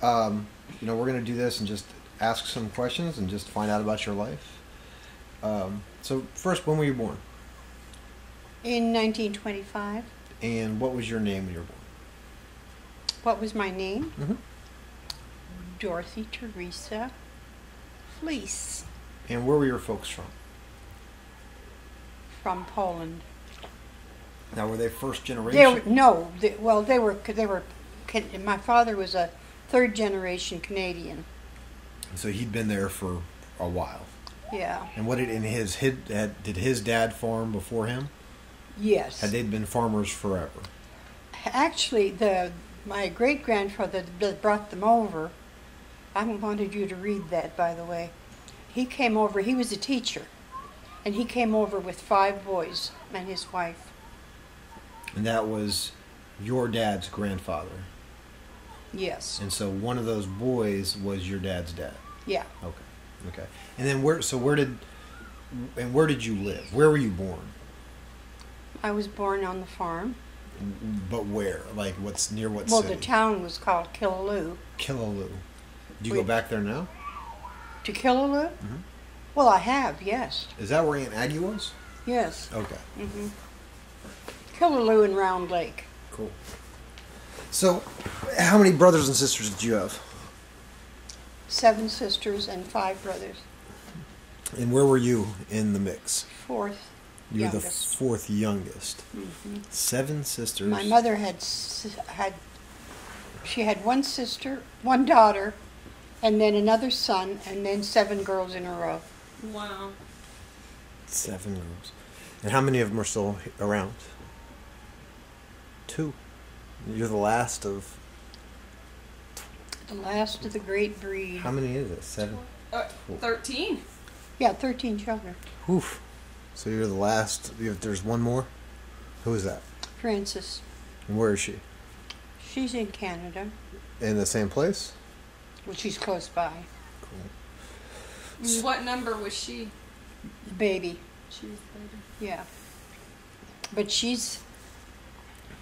We're going to do this and just ask some questions and just find out about your life. So first, when were you born? In 1925. And what was your name when you were born? What was my name? Mm-hmm. Dorothy Teresa Fleece. And where were your folks from? From Poland. Now, were they first generation? They were. My father was a third generation Canadian. So he'd been there for a while. Yeah. And did his dad farm before him? Yes. Had they been farmers forever? Actually, my great grandfather that brought them over. I wanted you to read that, by the way. He came over. He was a teacher, and he came over with 5 boys and his wife. And that was your dad's grandfather. Yes. And so one of those boys was your dad's dad. Yeah. Okay. And then where did you live? Where were you born? I was born on the farm. But where? Like what's near what Well, city? the town was called Killaloo. Killaloo. Do you go back there now? To Killaloo? Mm-hmm. Well, I have, yes. Is that where Aunt Aggie was? Yes. Okay. Mm-hmm. Killaloo and Round Lake. Cool. So, how many brothers and sisters did you have? 7 sisters and 5 brothers. And where were you in the mix? 4th You were the youngest. 4th youngest. Mm-hmm. 7 sisters. My mother had 1 sister, 1 daughter, and then another son, and then 7 girls in a row. Wow. 7 girls. And how many of them are still around? 2. You're the last of... The last of the great breed. How many is it? 7? 13. Yeah, 13 children. Oof. So you're the last. There's one more? Who is that? Frances. And where is she? She's in Canada. In the same place? Well, she's close by. Cool. What number was she? The baby. She was later. Yeah. But she's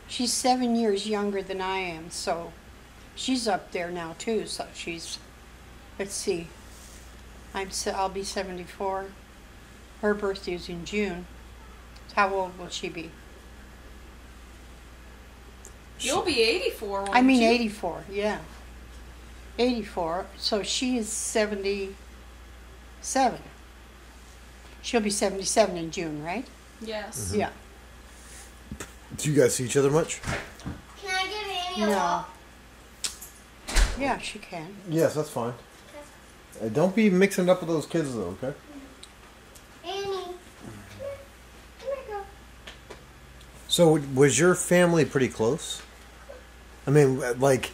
7 years younger than I am, so she's up there now too. So she's, let's see, I'll be 74. Her birthday is in June. How old will she be? You'll be 84, won't I mean you? 84. Yeah. 84. So she is 77. She'll be 77 in June, right? Yes. Mm-hmm. Yeah. Do you guys see each other much? Can I get Annie a No. walk? Yeah, she can. Yes, that's fine. Don't be mixing it up with those kids, though, okay? Annie, come here, girl. So, was your family pretty close? I mean, like,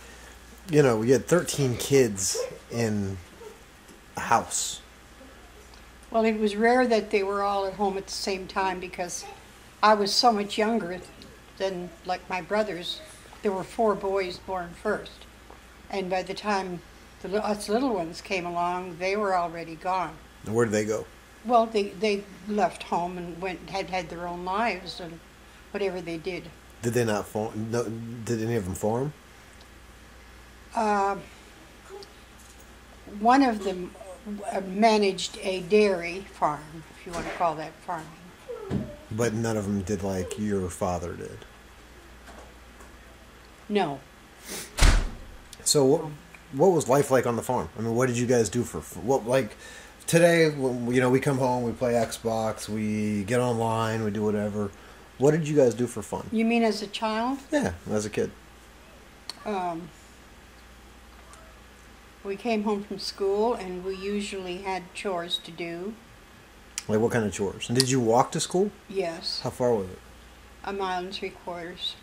you had 13 kids in a house. Well, it was rare that they were all at home at the same time because I was so much younger than, like, my brothers. There were 4 boys born first. And by the time us little ones came along, they were already gone. And where did they go? Well, they left home and had their own lives and whatever they did. Did they not farm? No, did any of them farm? One of them managed a dairy farm, if you want to call that farming. But none of them did like your father did. No. So what was life like on the farm? I mean, what did you guys do for what? Like today, when, we come home, we play Xbox, we get online, we do whatever. What did you guys do for fun? You mean as a child? Yeah, as a kid. We came home from school and we usually had chores to do. Like what kind of chores? And did you walk to school? Yes. How far was it? 1.75 miles.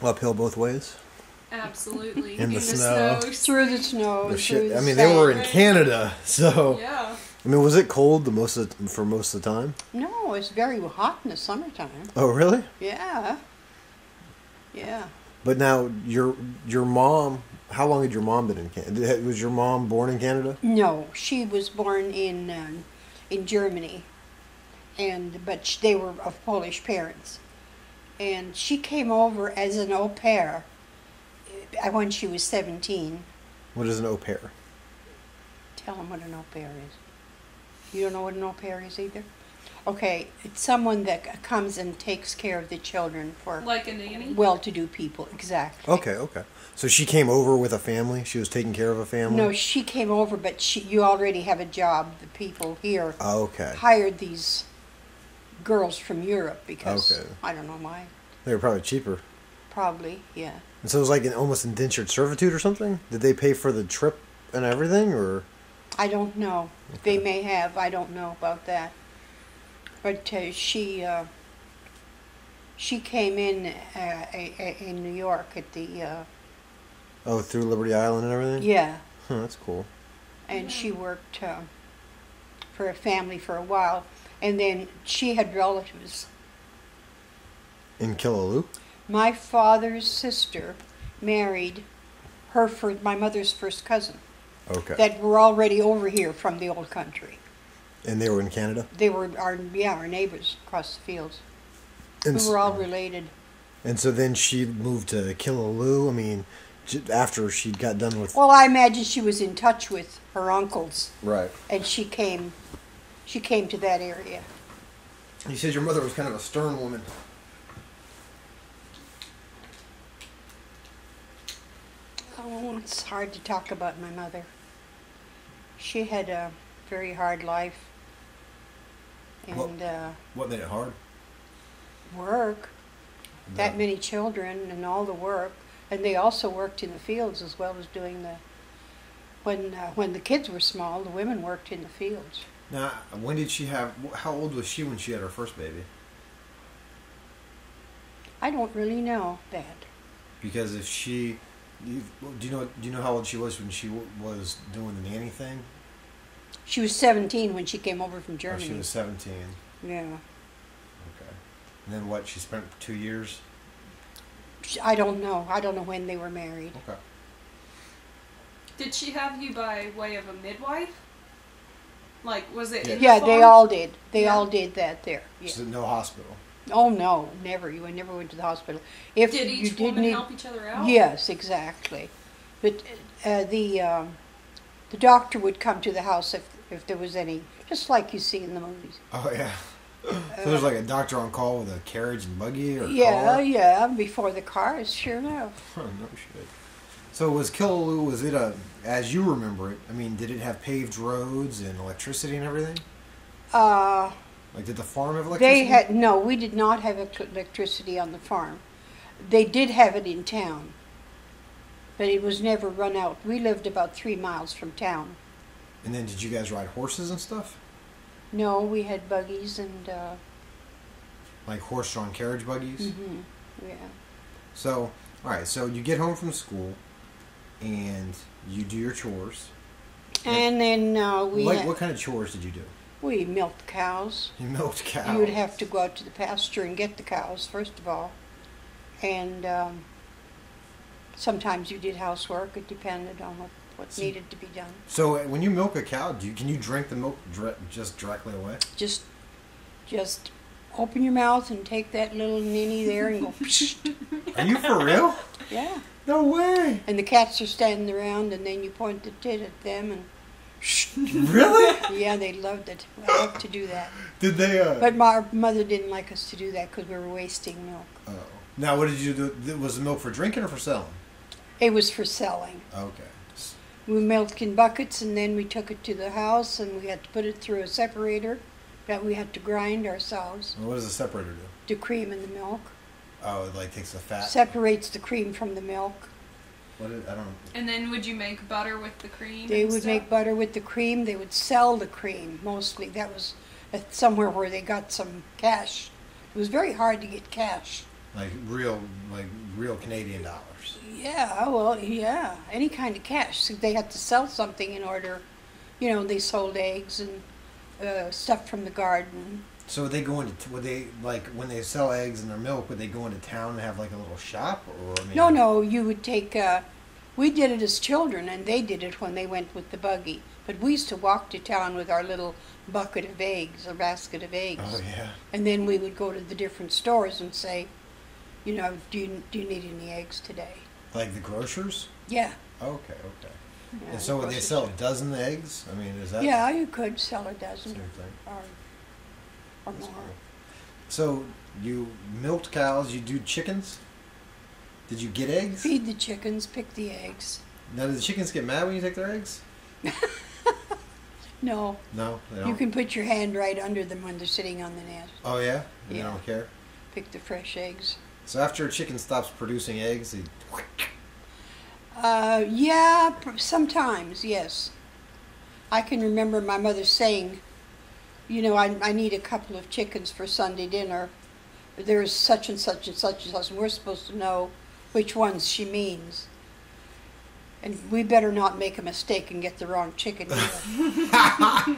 Uphill both ways? Absolutely. In the snow. Through the snow. The through shit. the I mean, they were in Right. Canada, so. Yeah. I mean, was it cold for most of the time? No, it's very hot in the summertime. Oh, really? Yeah. Yeah. But now your mom. How long had your mom been in Canada? Was your mom born in Canada? No, she was born in Germany, but they were of Polish parents, and she came over as an au pair when she was 17. What is an au pair? Tell them what an au pair is. You don't know what an au pair is either? Okay, it's someone that comes and takes care of the children for Like a nanny? well-to-do people, exactly. Okay. So she came over with a family? She was taking care of a family? No, she came over, but you already have a job. The people here Okay. hired these girls from Europe because, Okay. I don't know why. They were probably cheaper. Probably, yeah. And so it was like an almost indentured servitude or something? Did they pay for the trip and everything, or? I don't know. They may have. I don't know about that. But she came in New York at the Oh, through Liberty Island and everything? yeah, Huh, that's cool. and she worked for a family for a while, and then she had relatives. In Killaloo? My father's sister married my mother's first cousin Okay. that were already over here from the old country. And they were in Canada? They were our neighbors across the fields. And, We were all related. and so then she moved to Killaloo. I mean, after she got done with... Well, I imagine she was in touch with her uncles, Right. and she came to that area. You said your mother was kind of a stern woman. Oh, it's hard to talk about my mother. She had a very hard life, and What made it hard? work. That many children and all the work, and they also worked in the fields as well as doing the. When the kids were small, the women worked in the fields. Now, when did she have... How old was she when she had her first baby? I don't really know that. Because if she... Do you know how old she was when she was doing the nanny thing? She was 17 when she came over from Or Germany. she was 17. Yeah. Okay. And then what? She spent 2 years? I don't know. I don't know when they were married. Okay. Did she have you by way of a midwife? Like, was it in Yeah, the they farm? all did. They Yeah. all did that there. Yeah. She's at no hospital. Oh no, never. You never went to the hospital. If Did you each did woman need, help each other out? yes, exactly. But the doctor would come to the house if there was any, just like you see in the movies. Oh, yeah. So there's like a doctor on call with a carriage and buggy or Yeah, car? yeah. Before the cars, sure enough. Oh, no shit. So was Killaloo, was it as you remember it, I mean, did it have paved roads and electricity and everything? Like, did the farm have electricity? No, we did not have electricity on the farm. They did have it in town, but it was never run out. We lived about 3 miles from town. And then did you guys ride horses and stuff? No, we had buggies and, Like horse-drawn carriage buggies? yeah. So, all right, so you get home from school and you do your chores. And then What kind of chores did you do? we milked cows. You milked cows. You would have to go out to the pasture and get the cows, first of all. And sometimes you did housework. It depended on what needed to be done. So when you milk a cow, can you drink the milk just directly away? Just open your mouth and take that little ninny there and go, psh. Are you for real? Yeah. No way. And the cats are standing around, and then you point the tit at them, and Really? yeah, they loved it. I loved to do that. Did they? But my mother didn't like us to do that because we were wasting milk. Oh. Now, what did you do? Was the milk for drinking or for selling? It was for selling. Okay. We milked in buckets, and then we took it to the house, and we had to put it through a separator that we had to grind ourselves. Well, what does the separator do? The cream in the milk. Oh, it like takes the fat. Separates the cream from the milk. I don't know. And then would you make butter with the cream? They and would stuff? make butter with the cream. They would sell the cream, mostly. That was somewhere where they got some cash. It was very hard to get cash. Like real Canadian dollars. Yeah, well, yeah, any kind of cash. So they had to sell something in order, they sold eggs and stuff from the garden. So would they go into would they like when they sell eggs and their milk? Would they go into town and have like a little shop or? I mean, No, you would take. We did it as children, and they did it when they went with the buggy. But we used to walk to town with our little bucket of eggs, a basket of eggs. Oh yeah. And then we would go to the different stores and say, do you need any eggs today? Like the grocers? Yeah. Okay. Yeah, And so would they grocery sell a store. dozen eggs? I mean, is that Yeah, you could sell a the dozen same thing? or That's more. cool. So you milked cows. You do chickens. Did you get eggs? Feed the chickens, pick the eggs. Now, do the chickens get mad when you take their eggs? No, No, they don't. you can put your hand right under them when they're sitting on the nest. Oh yeah, and Yeah. they don't care. Pick the fresh eggs. So after a chicken stops producing eggs, they Yeah, sometimes, yes. I can remember my mother saying, you know, I need a couple of chickens for Sunday dinner. There's such and such and such and such, and we're supposed to know which ones she means. And we better not make a mistake and get the wrong chicken either.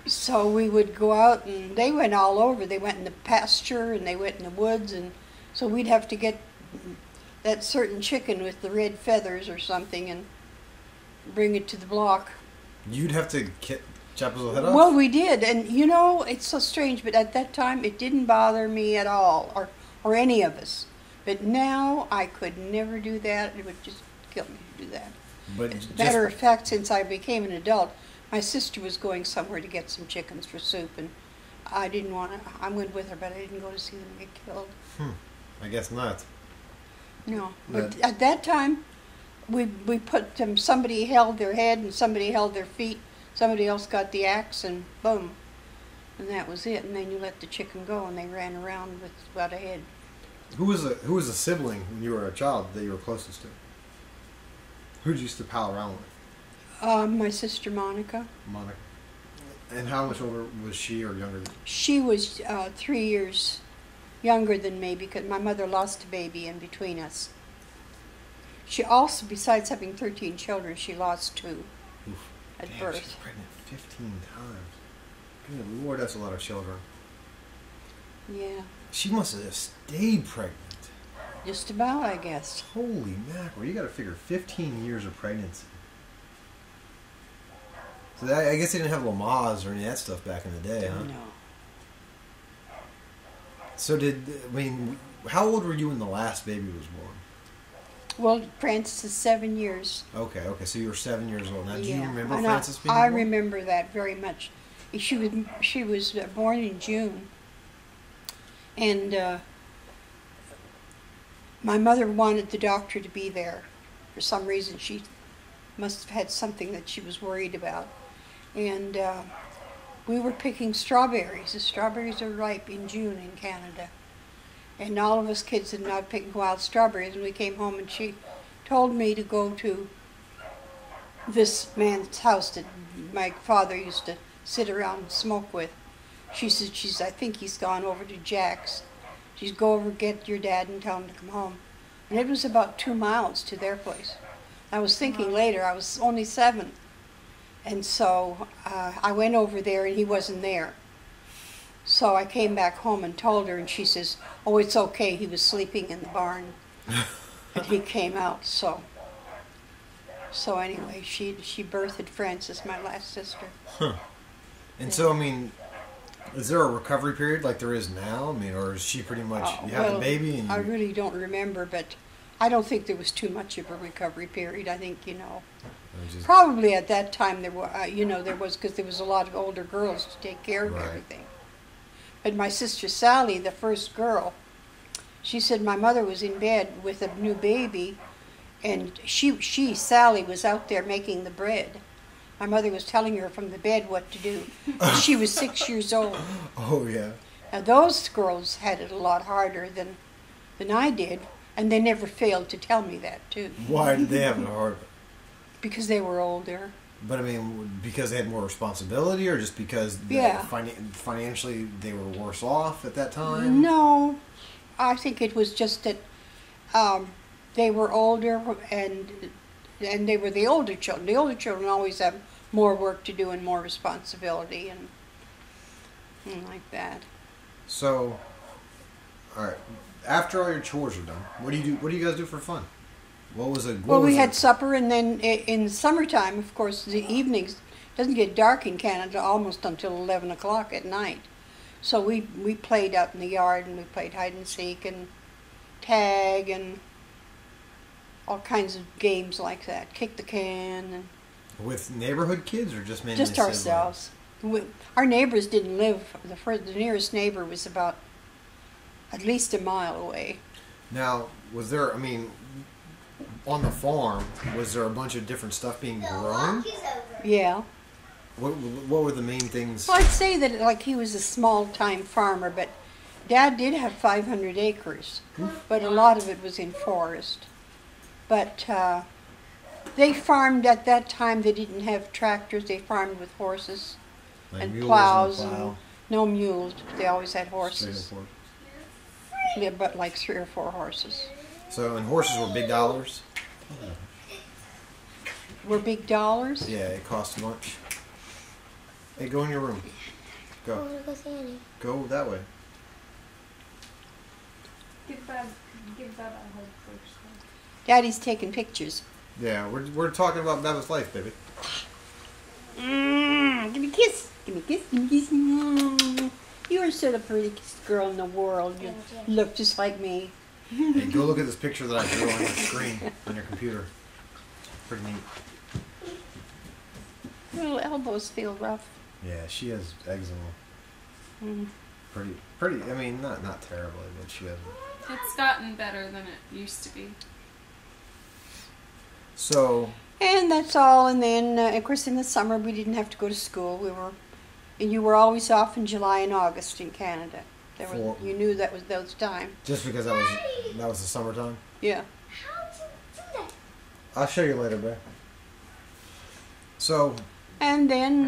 So we would go out, and they went all over. They went in the pasture, and they went in the woods, and so we'd have to get that certain chicken with the red feathers or something and bring it to the block. you'd have to chop his little head off. Well, we did, and you know, it's so strange, but at that time it didn't bother me at all, or any of us. But now I could never do that. It would just kill me to do that. But As a just, matter of fact, since I became an adult, my sister was going somewhere to get some chickens for soup, and I didn't want to. I went with her, but I didn't go to see them get killed. I guess not. No, but But- at that time, we put them. Somebody held their head, and somebody held their feet. Somebody else got the axe, and boom, and that was it. And then you let the chicken go, and they ran around with about a head. Who was a sibling when you were a child that you were closest to? Who did you used to pal around with? My sister Monica. Monica. And how much older was she or younger? She was 3 years younger than me because my mother lost a baby in between us. She also, besides having 13 children, she lost 2 Oof. at Damn, birth. she was pregnant 15 times. Good Lord, that's a lot of children. Yeah, She must have stayed pregnant. just about, I guess. Holy mackerel, you gotta figure 15 years of pregnancy. So I guess they didn't have Lamaze or any of that stuff back in the day, huh? No. So how old were you when the last baby was born? Well, Francis is 7 years. Okay, so you were 7 years old. Now, do you Yeah, remember and Francis being I born? remember that very much. She was born in June, and my mother wanted the doctor to be there. For some reason, she must have had something that she was worried about, and we were picking strawberries. The strawberries are ripe in June in Canada, and all of us kids had not picked wild strawberries. And we came home, and she told me to go to this man's house that my father used to sit around and smoke with. She said, I think he's gone over to Jack's. She's go over, get your dad and tell him to come home. And it was about 2 miles to their place. I was thinking Wow. later, I was only 7. And so I went over there and he wasn't there. So I came back home and told her, and she says, oh, it's okay, he was sleeping in the barn. And he came out, so anyway, she birthed Frances, my last sister. And so, is there a recovery period like there is now? Or is she pretty much, you have the baby and I you... really don't remember, but I don't think there was too much of a recovery period. I think, just- probably at that time there were, there was, because there was a lot of older girls to take care of Right. everything. But my sister Sally, the first girl, she said my mother was in bed with a new baby, and Sally, was out there making the bread. My mother was telling her from the bed what to do. She was 6 years old. Oh, yeah. Now those girls had it a lot harder than I did, and they never failed to tell me that too, Why did they have it hard? because they were older. But because they had more responsibility, or just because Yeah. financially they were worse off at that time? No, I think it was just that they were older, and they were the older children. The older children always have more work to do and more responsibility and like that. So, all right. After all your chores are done, what do you do? What do you guys do for fun? Well, we had supper, and then in the summertime, of course, the evenings, it doesn't get dark in Canada almost until 11 o'clock at night. So we played out in the yard, and we played hide and seek and tag and all kinds of games like that. Kick the can and With neighborhood kids or just mainly just siblings? ourselves. Our neighbors didn't live. The nearest neighbor was about at least a mile away. Now, was there? I mean, on the farm, was there a bunch of different stuff being The grown? walk is over. Yeah. What were the main things? Well, I'd say that like he was a small-time farmer, but Dad did have 500 acres, but a lot of it was in forest. But they farmed at that time. They didn't have tractors. They farmed with horses Like and mules plows and plow? and no mules. They always had Straight horses. up horse. Yeah, but like 3 or 4 horses. So, and horses were big dollars? Were big dollars? Yeah, it cost much. Hey, go in your room. I Go. want to go see Annie. Go that way. Give Baba a hug first. Daddy's taking pictures. Yeah, we're talking about Beva's life, baby. Give me a kiss. Give me a kiss. Give me a kiss. You are so the prettiest girl in the world. You look just like me. Hey, go look at this picture that I drew on your screen on your computer. Pretty neat. Little elbows feel rough. Yeah, she has eczema. Mm. Pretty. I mean, not terribly, but she has. It's gotten better than it used to be. So, And that's all. And then, of course, in the summer we didn't have to go to school. And you were always off in July and August in Canada. You knew that was those time. just because that was the summertime. Yeah. How to do that? I'll show you later, babe. So, And then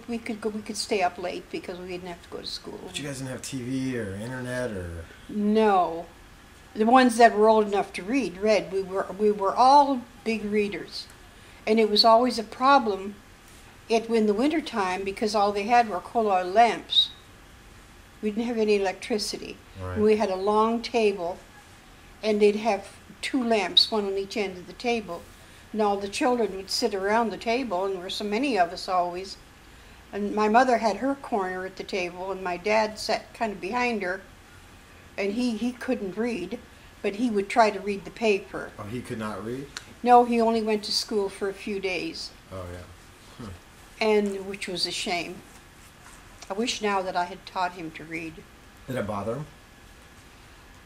we could stay up late because we didn't have to go to school. but you guys didn't have TV or internet or. No, the ones that were old enough to read. We were all big readers, and it was always a problem. In the wintertime because all they had were coal oil lamps. We didn't have any electricity. Right. We had a long table, and they'd have 2 lamps, one on each end of the table. And all the children would sit around the table, and there were so many of us always. And my mother had her corner at the table, and my dad sat kind of behind her. And he couldn't read, but he would try to read the paper. Oh, he could not read. No, he only went to school for a few days, Oh yeah. and which was a shame. I wish now that I had taught him to read. Did it bother him?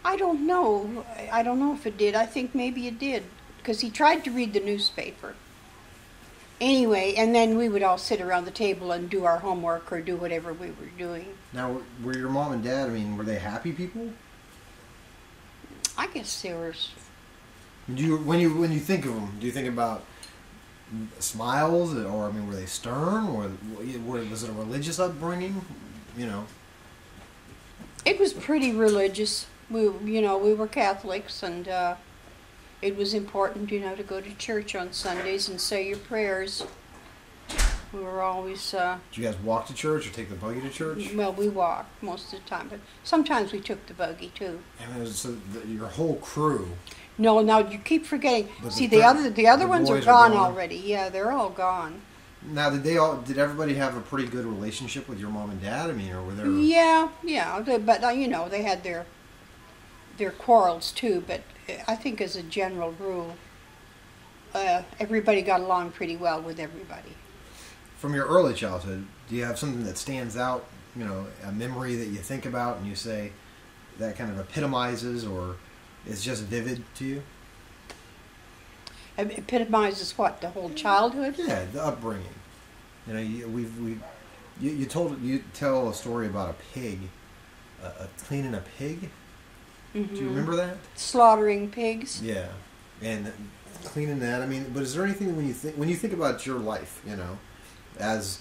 I don't know. I don't know if it did. I think maybe it did, because he tried to read the newspaper. Anyway, and then we would all sit around the table and do our homework or do whatever we were doing. Now, were your mom and dad? I mean, were they happy people? I guess they were. When you think of them, do you think about smiles, or I mean, were they stern, or was it a religious upbringing? You know. It was pretty religious. We were Catholics, and it was important, to go to church on Sundays and say your prayers. We were always. Did you guys walk to church or take the buggy to church? Well, we walked most of the time, but sometimes we took the buggy too. And your whole crew. No, now you keep forgetting. But See, the the other ones are boys are gone gone. already. Yeah, they're all gone. Now, did everybody have a pretty good relationship with your mom and dad? I mean, or were there? Yeah. But they had their quarrels too. But I think as a general rule, everybody got along pretty well with everybody. From your early childhood, do you have something that stands out? A memory that you think about and you say that kind of epitomizes, or is just vivid to you? It epitomizes what? The whole childhood? Yeah, the upbringing. You tell a story about a pig, cleaning a pig. Mm-hmm. Do you remember that? Slaughtering pigs. Yeah, and cleaning that. I mean, but is there anything when you think about your life, as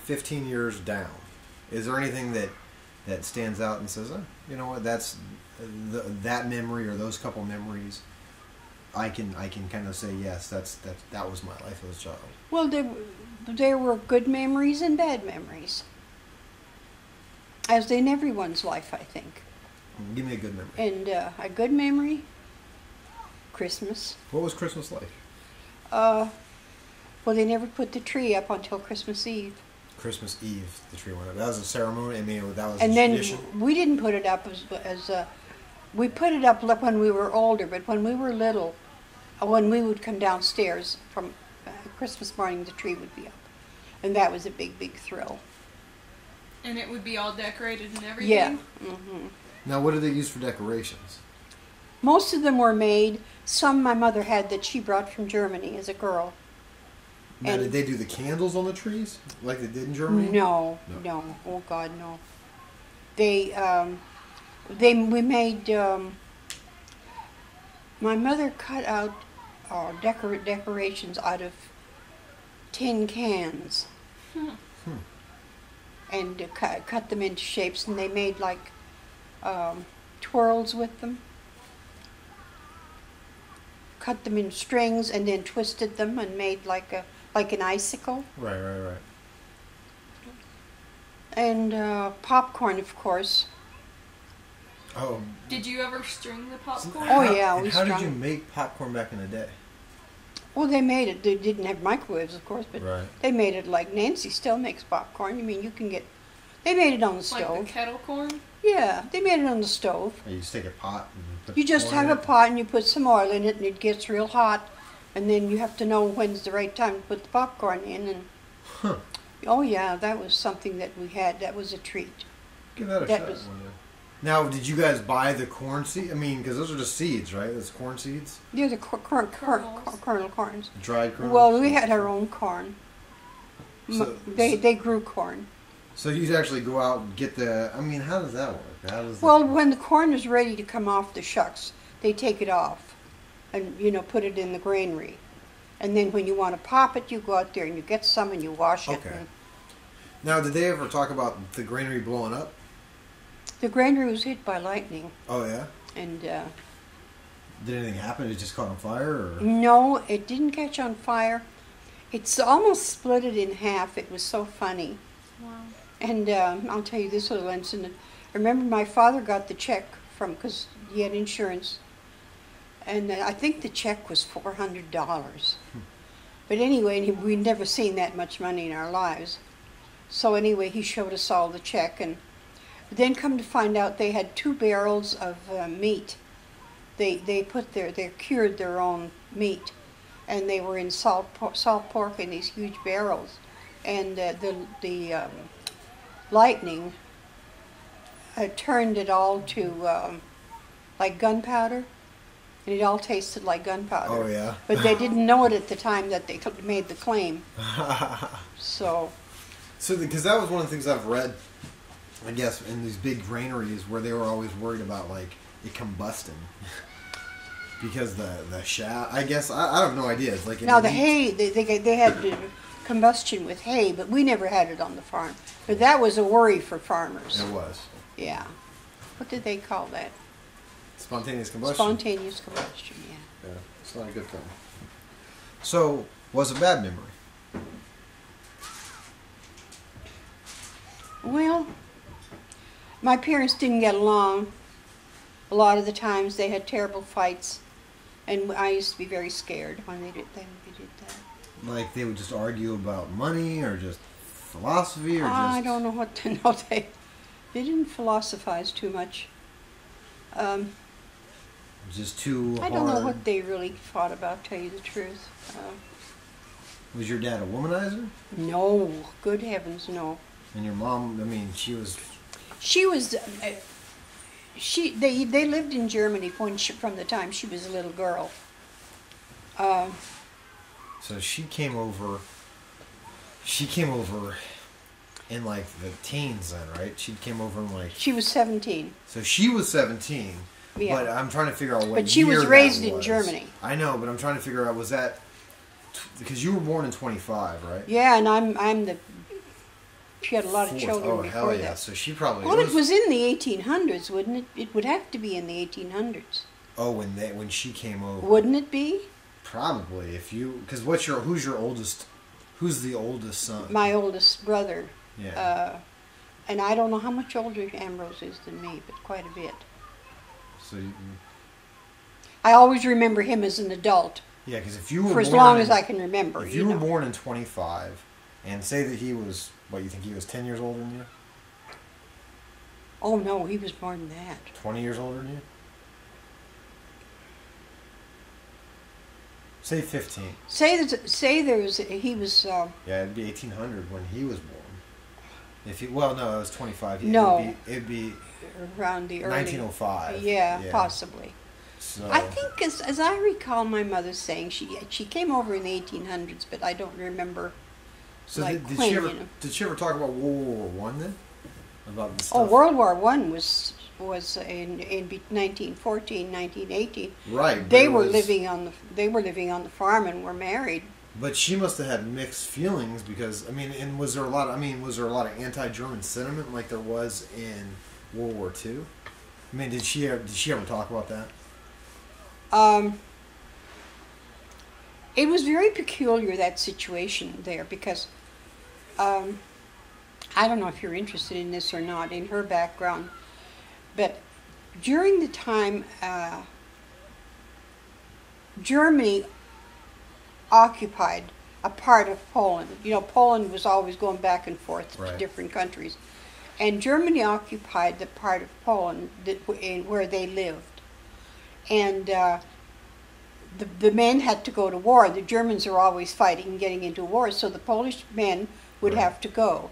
15 years down, is there anything that stands out and says, oh, you know what, that's that memory or those couple memories? I can kind of say yes, that was my life as a child. Well, there were good memories and bad memories, as in everyone's life, I think. Give me a good memory. And a good memory, Christmas. What was Christmas like? Well, they never put the tree up until Christmas Eve. Christmas Eve, the tree went up. That was a ceremony. I mean, that was And a then tradition. we didn't put it up as We put it up when we were older, but when we were little, when we would come downstairs from Christmas morning, the tree would be up. And that was a big, big thrill. And it would be all decorated and everything? Yeah. Mm-hmm. Now, what do they use for decorations? Most of them were made. Some my mother had that she brought from Germany as a girl. Now, And- did they do the candles on the trees like they did in Germany? No. Oh God, no. We made. My mother cut out decorations out of tin cans. And cut them into shapes, and they made like twirls with them. Cut them in strings, and then twisted them and made like an icicle. Right. And popcorn, of course. Oh. Did you ever string the popcorn? Oh, yeah, And we how did strung you it. make popcorn back in the day? Well, they made it. They didn't have microwaves, of course, but Right. they made it like Nancy still makes popcorn. I mean, you can get. They made it on the Like stove. the kettle corn? Yeah, they made it on the stove. You just take a pot and put You just corn have in a it? pot and you put some oil in it, and it gets real hot, and then you have to know when's the right time to put the popcorn in. And Huh. oh yeah, that was something that we had. That was a treat. Give that a That shot was- one day. Now, did you guys buy the corn seed? I mean, because those are just seeds, right? Those corn seeds? They're the Kernels. kernel corns. Dried corn? Well, we had our own corn. So- They grew corn. So you'd actually go out and get the... I mean, how does that work? How does Well, when the corn is ready to come off the shucks, they take it off and, put it in the granary. And then when you want to pop it, you go out there and you get some and you wash it. Okay. And Now, did they ever talk about the granary blowing up? the granary was hit by lightning. Oh, yeah? And Did anything happen? It just caught on fire? Or? no, it didn't catch on fire. It's almost split it in half. It was so funny. Wow. And I'll tell you this little incident. I remember my father got the check because he had insurance. And I think the check was $400. But anyway, we'd never seen that much money in our lives. So anyway, he showed us all the check. And then come to find out they had 2 barrels of meat. They cured their own meat. And they were in salt pork in these huge barrels. And the lightning turned it all to like gunpowder, and it all tasted like gunpowder. Oh, yeah? But they didn't know it at the time that they made the claim. So, Because that was one of the things I've read, I guess, in these big granaries where they were always worried about, like, it combusting. Because the shaft, I guess, I have no idea. It's like now the heat. hay, they had combustion with hay, but we never had it on the farm. But that was a worry for farmers. It was. Yeah. What did they call that? Spontaneous combustion. Spontaneous combustion, yeah. Yeah, it's not a good thing. So, was a bad memory? Well, my parents didn't get along. A lot of the times they had terrible fights, and I used to be very scared when they did that. Like, they would just argue about money, or just philosophy, or just... I don't know what to know. They didn't philosophize too much. Just too I hard. don't know what they really thought about, tell you the truth. Was your dad a womanizer? No, good heavens, no. And your mom, I mean, she was... She was. They lived in Germany from the time she was a little girl. So she came over. She came over in like the teens, then, right? She came over in like. She was 17. So she was 17. Yeah. But I'm trying to figure out what. But she was year raised that in was. Germany. I know, but I'm trying to figure out, was that because you were born in 25, right? Yeah, and I'm the. She had a lot of Fourth. children Oh, before hell yeah! that. So she probably. Well, it was in the 1800s, wouldn't it? It would have to be in the 1800s. Oh, when she came over. Wouldn't it be? Probably, if you, because who's your oldest? Who's the oldest son? My oldest brother. Yeah. And I don't know how much older Ambrose is than me, but quite a bit. So you, I always remember him as an adult. yeah, because if you were For as born long in- as I can remember. if you were born in 25, and say that he was, what, you think he was 10 years older than you? Oh no, he was more than that. 20 years older than you? Say 15. He was. Yeah, it'd be 1800 when he was born. If he, well, no, it was 25. No. It'd be Around the early 1905. Yeah, possibly. So, I think, as I recall, my mother saying she came over in the 1800s, but I don't remember. so like did when, she ever you know. did she ever talk about World War One then? About the stuff? Oh, World War One was in 1914, 1918. Right. but They it were was- living on the farm and were married. But she must have had mixed feelings because and was there a lot of anti-German sentiment like there was in World War II? I mean, did she ever talk about that? It was very peculiar, that situation there, because I don't know if you're interested in this or not, in her background, but during the time Germany occupied a part of Poland. You know, Poland was always going back and forth Right. to different countries. And Germany occupied the part of Poland where they lived. And the men had to go to war. The Germans are always fighting and getting into war, so the Polish men would Right. have to go.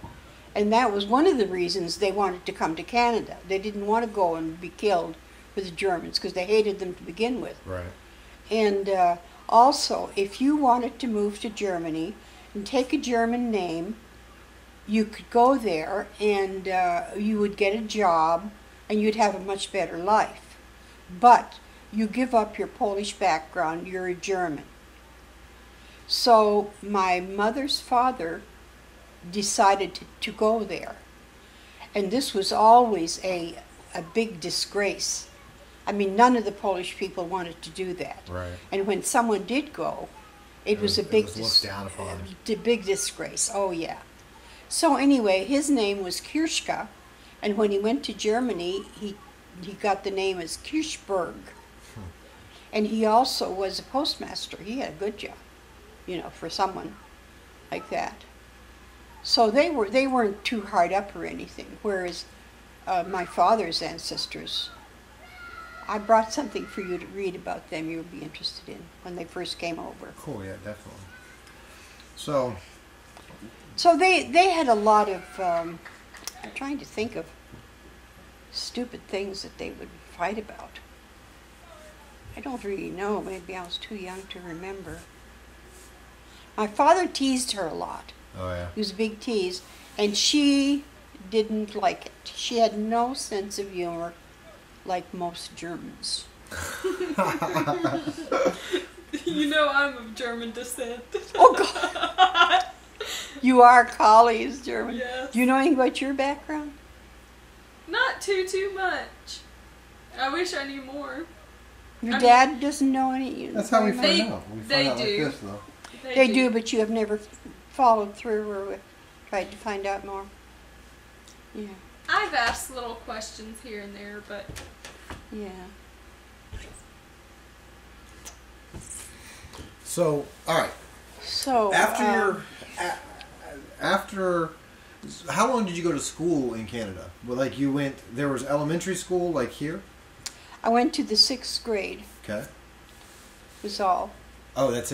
And that was one of the reasons they wanted to come to Canada. They didn't want to go and be killed with the Germans because they hated them to begin with. Right. And also, if you wanted to move to Germany and take a German name, you could go there and you would get a job and you'd have a much better life. But you give up your Polish background, you're a German. So my mother's father decided to go there. And this was always a big disgrace. I mean, none of the Polish people wanted to do that. Right. And when someone did go, it was a big It was looked down upon. big disgrace. Oh yeah. So anyway, his name was Kirschka, and when he went to Germany, he got the name as Kirchberg. And he also was a postmaster. He had a good job, you know, for someone like that. So they weren't too hard up or anything. Whereas my father's ancestors, I brought something for you to read about them you would be interested in when they first came over. Cool. Yeah, definitely. So they had a lot of, I'm trying to think of stupid things that they would fight about. I don't really know. Maybe I was too young to remember. My father teased her a lot. oh yeah. He was a big tease, and she didn't like it. She had no sense of humor like most Germans. You know I'm of German descent. Oh, God. You are Collie's German. Yes. Do you know anything about your background? Not too much. I wish I knew more. Your I dad doesn't know any. That's how we very find much? out. We find they out do. like this, though. They do, but you have never followed through or tried to find out more. Yeah, I've asked little questions here and there, but yeah. So, all right. So After how long did you go to school in Canada? Well, like you went. There was elementary school, like here. I went to the 6th grade. Okay. Was all. Oh, that's it.